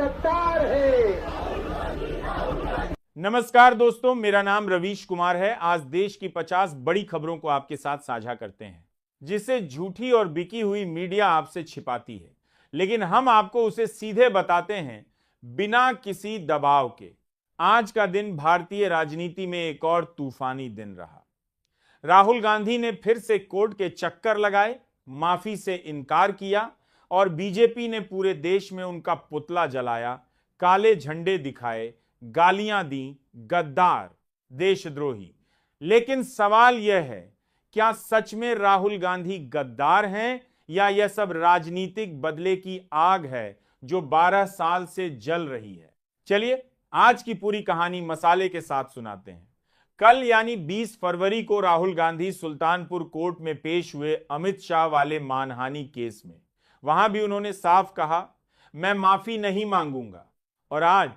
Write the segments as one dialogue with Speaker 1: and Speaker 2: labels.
Speaker 1: गद्दार है।
Speaker 2: नमस्कार दोस्तों, मेरा नाम रवीश कुमार है। आज देश की 50 बड़ी खबरों को आपके साथ साझा करते हैं जिसे झूठी और बिकी हुई मीडिया आपसे छिपाती है, लेकिन हम आपको उसे सीधे बताते हैं बिना किसी दबाव के। आज का दिन भारतीय राजनीति में एक और तूफानी दिन रहा। राहुल गांधी ने फिर से कोर्ट के चक्कर लगाए, माफी से इनकार किया और बीजेपी ने पूरे देश में उनका पुतला जलाया, काले झंडे दिखाए, गालियां दी, गद्दार, देशद्रोही। लेकिन सवाल यह है, क्या सच में राहुल गांधी गद्दार हैं या यह सब राजनीतिक बदले की आग है जो 12 साल से जल रही है? चलिए आज की पूरी कहानी मसाले के साथ सुनाते हैं। कल यानी 20 फरवरी को राहुल गांधी सुल्तानपुर कोर्ट में पेश हुए अमित शाह वाले मानहानि केस में। वहां भी उन्होंने साफ कहा, मैं माफी नहीं मांगूंगा। और आज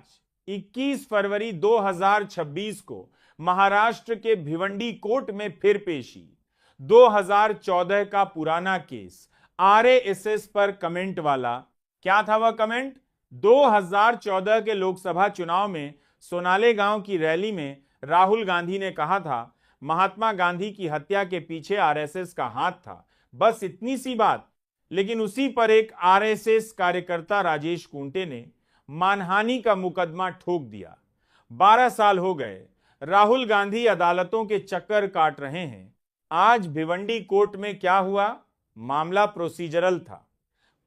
Speaker 2: 21 फरवरी 2026 को महाराष्ट्र के भिवंडी कोर्ट में फिर पेशी। 2014 का पुराना केस, आरएसएस पर कमेंट वाला। क्या था वह कमेंट? 2014 के लोकसभा चुनाव में सोनाले गांव की रैली में राहुल गांधी ने कहा था, महात्मा गांधी की हत्या के पीछे आरएसएस का हाथ था। बस इतनी सी बात। लेकिन उसी पर एक आरएसएस कार्यकर्ता राजेश कुंटे ने मानहानि का मुकदमा ठोक दिया। 12 साल हो गए, राहुल गांधी अदालतों के चक्कर काट रहे हैं। आज भिवंडी कोर्ट में क्या हुआ? मामला प्रोसीजरल था।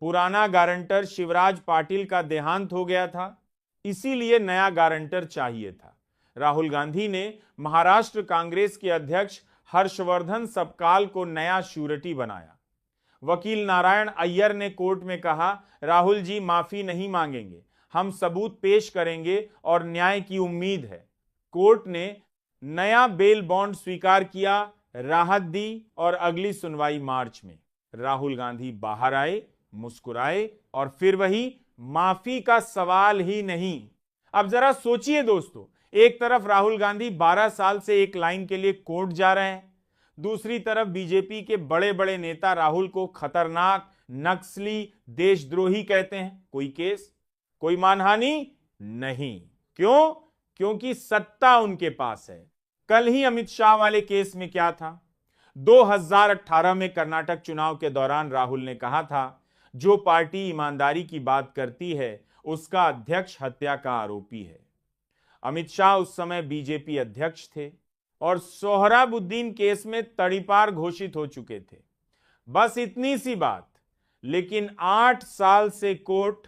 Speaker 2: पुराना गारंटर शिवराज पाटिल का देहांत हो गया था, इसीलिए नया गारंटर चाहिए था। राहुल गांधी ने महाराष्ट्र कांग्रेस के अध्यक्ष हर्षवर्धन सबकाल को नया श्योरिटी बनाया। वकील नारायण अय्यर ने कोर्ट में कहा, राहुल जी माफी नहीं मांगेंगे, हम सबूत पेश करेंगे और न्याय की उम्मीद है। कोर्ट ने नया बेल बॉन्ड स्वीकार किया, राहत दी और अगली सुनवाई मार्च में। राहुल गांधी बाहर आए, मुस्कुराए और फिर वही माफी का सवाल ही नहीं। अब जरा सोचिए दोस्तों, एक तरफ राहुल गांधी 12 साल से एक लाइन के लिए कोर्ट जा रहे हैं, दूसरी तरफ बीजेपी के बड़े बड़े नेता राहुल को खतरनाक, नक्सली, देशद्रोही कहते हैं। कोई केस, कोई मानहानि नहीं। क्यों? क्योंकि सत्ता उनके पास है। कल ही अमित शाह वाले केस में क्या था? 2018 में कर्नाटक चुनाव के दौरान राहुल ने कहा था, जो पार्टी ईमानदारी की बात करती है उसका अध्यक्ष हत्या का आरोपी है। अमित शाह उस समय बीजेपी अध्यक्ष थे और सोहराबुद्दीन केस में तड़ीपार घोषित हो चुके थे। बस इतनी सी बात। लेकिन 8 साल से कोर्ट।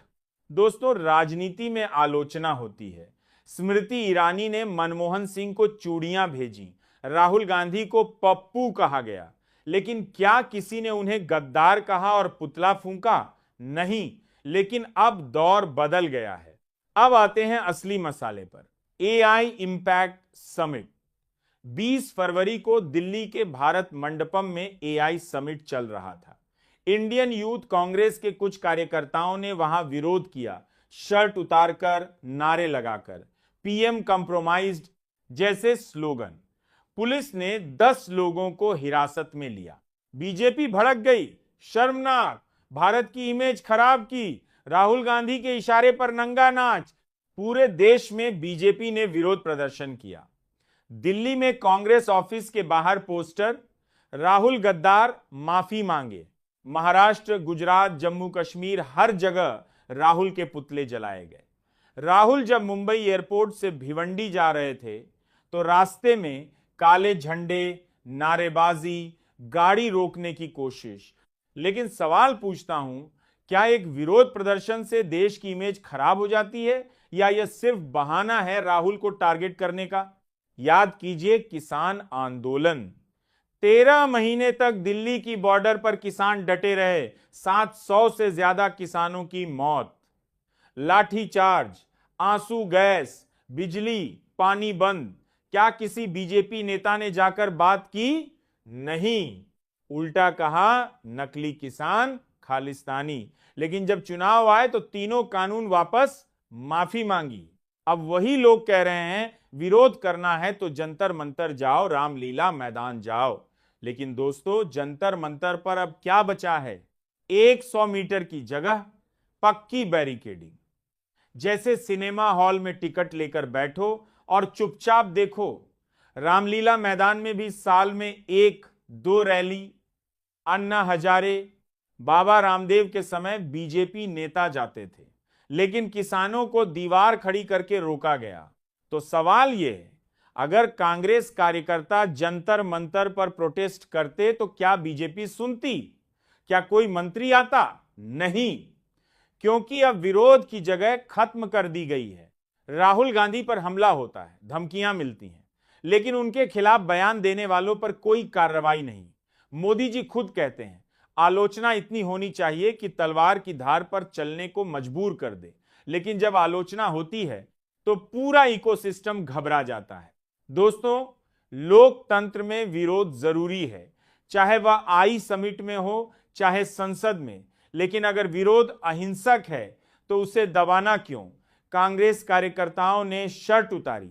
Speaker 2: दोस्तों, राजनीति में आलोचना होती है। स्मृति ईरानी ने मनमोहन सिंह को चूड़ियां भेजी, राहुल गांधी को पप्पू कहा गया, लेकिन क्या किसी ने उन्हें गद्दार कहा और पुतला फूंका? नहीं। लेकिन अब दौर बदल गया है। अब आते हैं असली मसाले पर। AI impact summit. 20 फरवरी को दिल्ली के भारत मंडपम में एआई समिट चल रहा था। इंडियन यूथ कांग्रेस के कुछ कार्यकर्ताओं ने वहां विरोध किया, शर्ट उतारकर, नारे लगाकर, पीएम कंप्रोमाइज्ड जैसे स्लोगन। पुलिस ने 10 लोगों को हिरासत में लिया। बीजेपी भड़क गई, शर्मनाक, भारत की इमेज खराब की, राहुल गांधी के इशारे पर नंगा नाच। पूरे देश में बीजेपी ने विरोध प्रदर्शन किया। दिल्ली में कांग्रेस ऑफिस के बाहर पोस्टर, राहुल गद्दार, माफी मांगे। महाराष्ट्र, गुजरात, जम्मू कश्मीर, हर जगह राहुल के पुतले जलाए गए। राहुल जब मुंबई एयरपोर्ट से भिवंडी जा रहे थे तो रास्ते में काले झंडे, नारेबाजी, गाड़ी रोकने की कोशिश। लेकिन सवाल पूछता हूं, क्या एक विरोध प्रदर्शन से देश की इमेज खराब हो जाती है या यह सिर्फ बहाना है राहुल को टारगेट करने का? याद कीजिए किसान आंदोलन। 13 महीने तक दिल्ली की बॉर्डर पर किसान डटे रहे, 700 से ज्यादा किसानों की मौत। लाठीचार्ज, आंसू गैस, बिजली, पानी बंद। क्या किसी बीजेपी नेता ने जाकर बात की? नहीं। उल्टा कहा, नकली किसान, खालिस्तानी। लेकिन जब चुनाव आए तो तीनों कानून वापस, माफी मांगी। अब वही लोग कह रहे हैं विरोध करना है तो जंतर मंतर जाओ, रामलीला मैदान जाओ। लेकिन दोस्तों, जंतर मंतर पर अब क्या बचा है? 100 मीटर की जगह पक्की बैरिकेडिंग। जैसे सिनेमा हॉल में टिकट लेकर बैठो और चुपचाप देखो। रामलीला मैदान में भी साल में 1-2 रैली। अन्ना हजारे, बाबा रामदेव के समय बीजेपी नेता जाते थे, लेकिन किसानों को दीवार खड़ी करके रोका गया। तो सवाल यह है, अगर कांग्रेस कार्यकर्ता जंतर मंतर पर प्रोटेस्ट करते तो क्या बीजेपी सुनती? क्या कोई मंत्री आता? नहीं, क्योंकि अब विरोध की जगह खत्म कर दी गई है। राहुल गांधी पर हमला होता है, धमकियां मिलती हैं, लेकिन उनके खिलाफ बयान देने वालों पर कोई कार्रवाई नहीं। मोदी जी खुद कहते हैं, आलोचना इतनी होनी चाहिए कि तलवार की धार पर चलने को मजबूर कर दे, लेकिन जब आलोचना होती है तो पूरा इकोसिस्टम घबरा जाता है। दोस्तों, लोकतंत्र में विरोध जरूरी है, चाहे वह आई समिट में हो चाहे संसद में, लेकिन अगर विरोध अहिंसक है तो उसे दबाना क्यों? कांग्रेस कार्यकर्ताओं ने शर्ट उतारी,